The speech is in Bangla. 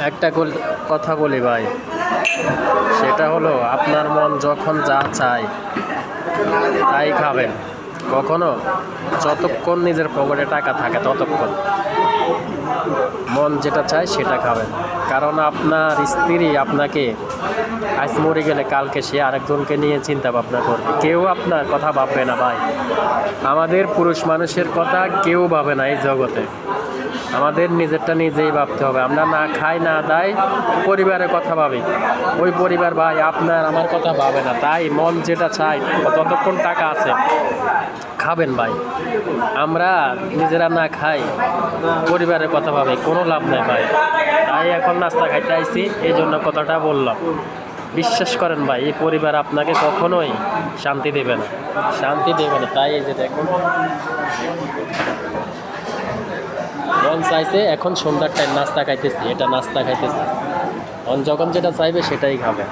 একটা কথা বলি ভাই, সেটা হলো আপনার মন যখন যা চায় তাই খাবেন। কখনো যতক্ষণ নিজের পকেটে টাকা থাকে ততক্ষণ মন যেটা চায় সেটা খাবেন। কারণ আপনার স্ত্রী আপনাকে আজ মরে গেলে কালকে সে আরেকজনকে নিয়ে চিন্তা ভাবনা করবে, কেউ আপনার কথা ভাববে না ভাই। আমাদের পুরুষ মানুষের কথা কেউ ভাবে না এই জগতে। আমাদের নিজেরটা নিজেই ভাবতে হবে। আমরা না খাই না দাই, পরিবারের কথা ভাবি, ওই পরিবার ভাই আপনার আমার কথা ভাবে না। তাই মন যেটা চায় ততক্ষণ টাকা আছে খাবেন ভাই। আমরা নিজেরা না খাই, পরিবারের কথা ভাবে, কোনো লাভ নেই ভাই। তাই এখন নাস্তা খাইতে আইছি, এই জন্য কথাটা বললাম। বিশ্বাস করেন ভাই, এই পরিবার আপনাকে কখনোই শান্তি দেবে না, শান্তি দেবে না। তাই এই যে দেখুন, মন চাইছে এখন সন্ধ্যার টাইম নাস্তা খাইতেছি, এটা নাস্তা খাইতেছি। যখন যেটা চাইবে সেটাই খাবে।